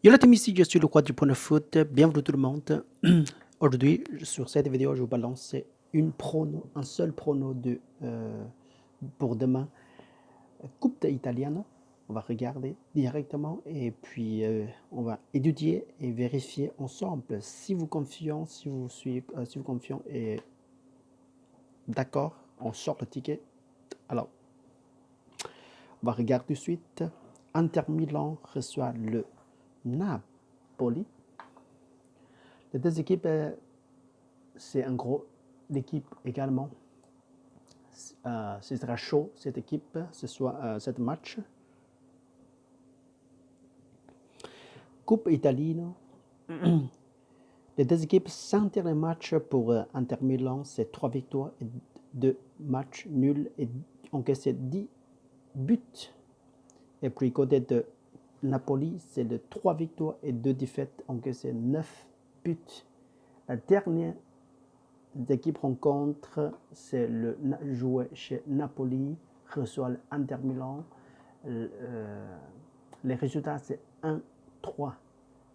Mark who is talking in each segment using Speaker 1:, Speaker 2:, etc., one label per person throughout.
Speaker 1: Yo la team, ici je suis le Quadripone Foot, bienvenue tout le monde. Aujourd'hui, sur cette vidéo, je vous balance un seul prono pour demain. Coupe italienne, on va regarder directement et puis on va étudier et vérifier ensemble si vous confiez, si vous confiez et d'accord, on sort le ticket. Alors, on va regarder tout de suite. Inter Milan reçoit le Napoli. Les deux équipes, c'est un gros équipe également. Ce sera chaud cette équipe, cette match. Coupe italienne. Les deux équipes s'enterrent les matchs pour Inter Milan, c'est 3 victoires et 2 matchs nuls et encaissé 10 buts. Et puis côté de Napoli, c'est de 3 victoires et 2 défaites, encaissé 9 buts. La dernière équipe rencontre, c'est le joué chez Napoli, reçoit l'Inter Milan. Les résultats, c'est 1-3,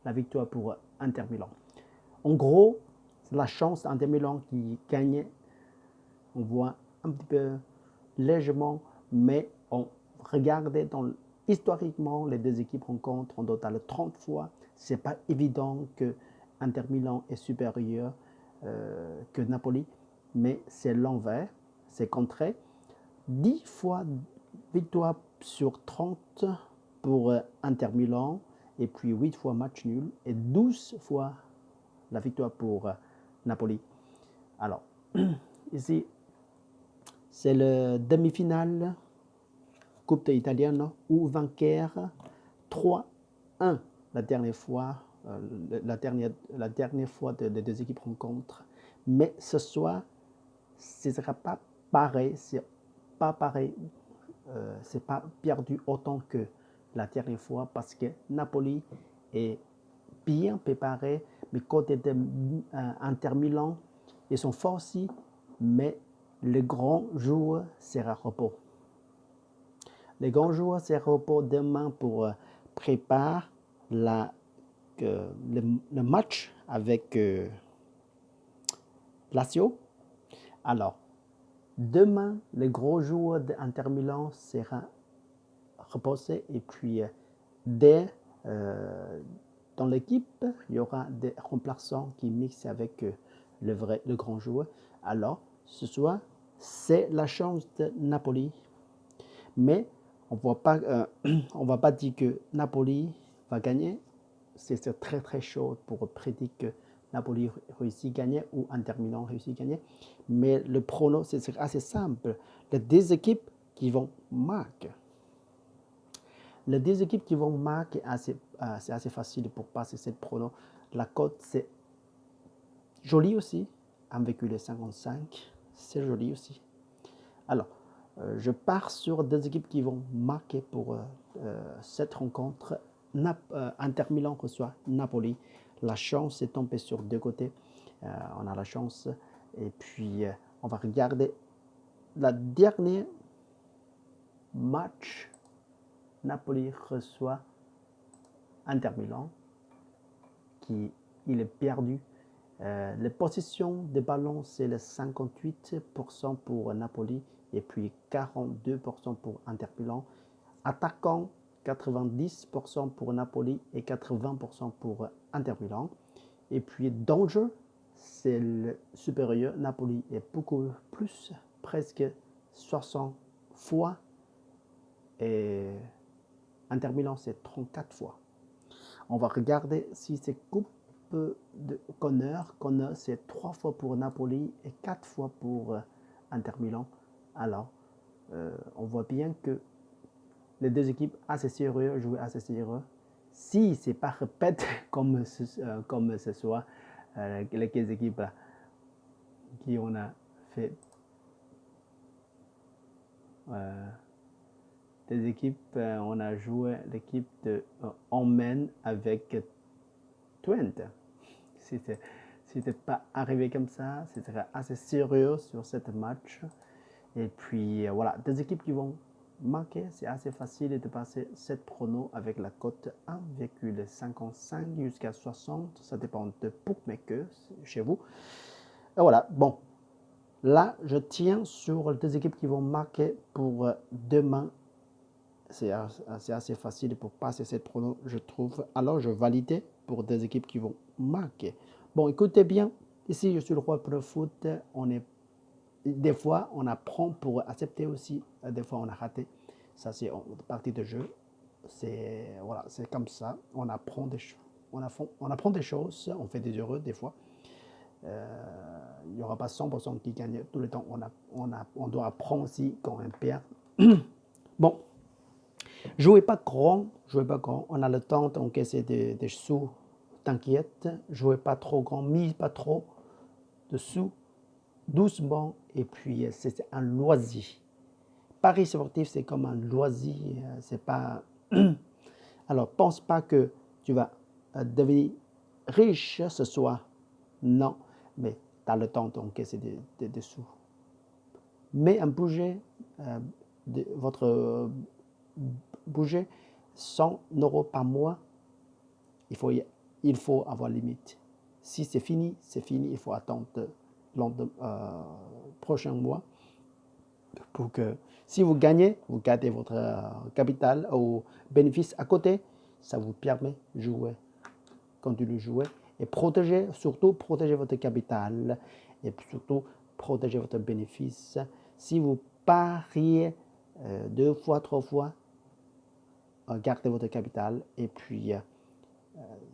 Speaker 1: la victoire pour Inter Milan. En gros, c'est la chance d'Inter Milan qui gagne. On voit un petit peu légèrement, mais on regarde historiquement, les deux équipes rencontrent en total 30 fois. Ce n'est pas évident que Inter Milan est supérieur que Napoli, mais c'est l'envers, c'est contraire. 10 fois victoire sur 30 pour Inter Milan, et puis 8 fois match nul, et 12 fois la victoire pour Napoli. Alors, ici, c'est le demi-finale Coupe italienne où vainqueur 3-1 la dernière fois, la dernière fois de deux équipes rencontrent. Mais ce soir, ce ne sera pas pareil, c'est pas pareil, c'est pas perdu autant que la dernière fois parce que Napoli est bien préparé, mais côté de Inter Milan, ils sont forts aussi, mais le grand jour sera repos. Les grands joueurs seront repos demain pour préparer le match avec Lazio. Alors, demain, le gros joueur d'Inter Milan sera reposé et puis dans l'équipe, il y aura des remplaçants qui mixent avec le grand joueur. Alors, ce soir, c'est la chance de Napoli. Mais on ne va pas dire que Napoli va gagner. C'est très très chaud pour prédire que Napoli réussit à gagner ou Inter Milan réussit à gagner. Mais le prono, c'est assez simple. Les deux équipes qui vont marquer. Les deux équipes qui vont marquer, c'est assez facile pour passer cette prono. La cote, c'est joli aussi, 1,55. C'est joli aussi. Alors, je pars sur deux équipes qui vont marquer pour cette rencontre. Inter Milan reçoit Napoli. La chance est tombée sur deux côtés. On a la chance. Et puis, on va regarder la dernière match. Napoli reçoit Inter Milan, il est perdu. Les possessions de ballon, c'est le 58% pour Napoli et puis 42% pour Inter Milan. Attaquant, 90% pour Napoli et 80% pour Inter Milan. Et puis danger, c'est le supérieur. Napoli est beaucoup plus, presque 60 fois. Et Inter Milan, c'est 34 fois. On va regarder si c'est coupe de Connor. Connor, c'est 3 fois pour Napoli et 4 fois pour Inter Milan. Alors, on voit bien que les deux équipes assez sérieuses jouent assez sérieux. Si c'est pas répète comme ce soir, les 15 équipes qui on a fait des équipes, on a joué l'équipe de Omen avec Twente. Si c'était pas arrivé comme ça, c'était assez sérieux sur cette match. Et puis voilà, des équipes qui vont marquer. C'est assez facile de passer cette prono avec la cote 1,55 jusqu'à 60. Ça dépend de bookmaker chez vous. Et voilà, bon. Là, je tiens sur les deux équipes qui vont marquer pour demain. C'est assez facile pour passer cette prono, je trouve. Alors, je valide pour des équipes qui vont marquer. Bon, écoutez bien. Ici, je suis le roi pour le foot. Des fois, on apprend pour accepter aussi. Des fois, on a raté. Ça, c'est une partie de jeu. Voilà, c'est comme ça. On apprend des choses. On apprend des choses. On fait des erreurs des fois. Il n'y aura pas 100% qui gagne tout le temps. On doit apprendre aussi quand on perd. Bon, jouez pas grand. On a le temps d'encaisser des sous. T'inquiète. Jouez pas trop grand. Mise pas trop de sous. Doucement. Et puis, c'est un loisir. Paris sportif, c'est comme un loisir. C'est pas. Alors, pense pas que tu vas devenir riche ce soir. Non, mais tu as le temps d'encaisser des sous. Mais un budget, votre budget, 100 € par mois, il faut avoir limite. Si c'est fini, c'est fini. Il faut attendre le prochain mois pour que si vous gagnez, vous gardez votre capital ou bénéfice à côté. Ça vous permet de jouer, continuer de jouer et surtout protéger votre capital et surtout protéger votre bénéfice. Si vous pariez 2 fois, 3 fois, gardez votre capital et puis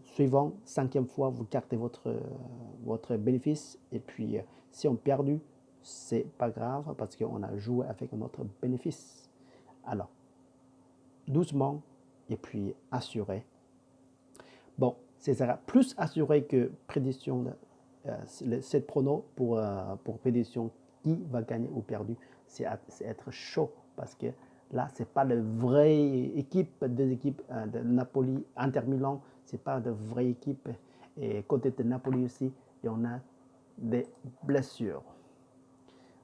Speaker 1: suivant, 5e fois, vous gardez votre bénéfice et puis si on perdu, c'est pas grave parce qu'on a joué avec notre bénéfice. Alors, doucement et puis assuré. Bon, ce sera plus assuré que prédiction, cette prono pour prédiction qui va gagner ou perdu. C'est être chaud parce que là, ce n'est pas de vraie équipe, des équipes de Napoli, Inter Milan, ce n'est pas de vraie équipe. Et côté de Napoli aussi, il y en a des blessures.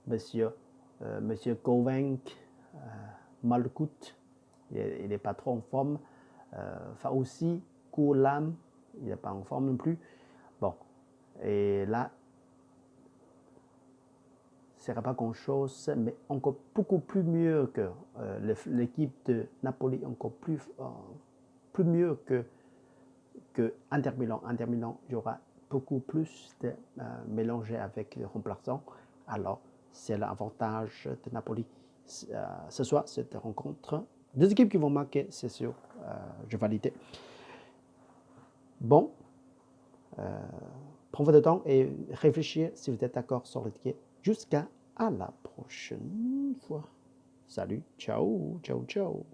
Speaker 1: Monsieur Kovac, Malkout, il n'est pas trop en forme. Faoussi, Koulam, il n'est pas en forme non plus. Bon, et là, ce ne sera pas grand-chose, mais encore beaucoup plus mieux que l'équipe de Napoli, encore plus mieux que Inter Milan. Inter Milan, il y aura beaucoup plus de mélangé avec les remplaçants. Alors, c'est l'avantage de Napoli. Ce soir, cette rencontre. Deux équipes qui vont marquer, c'est sûr. Je valide. Bon, prenez votre temps et réfléchissez si vous êtes d'accord sur le ticket. Jusqu'à la prochaine fois. Salut, ciao, ciao, ciao.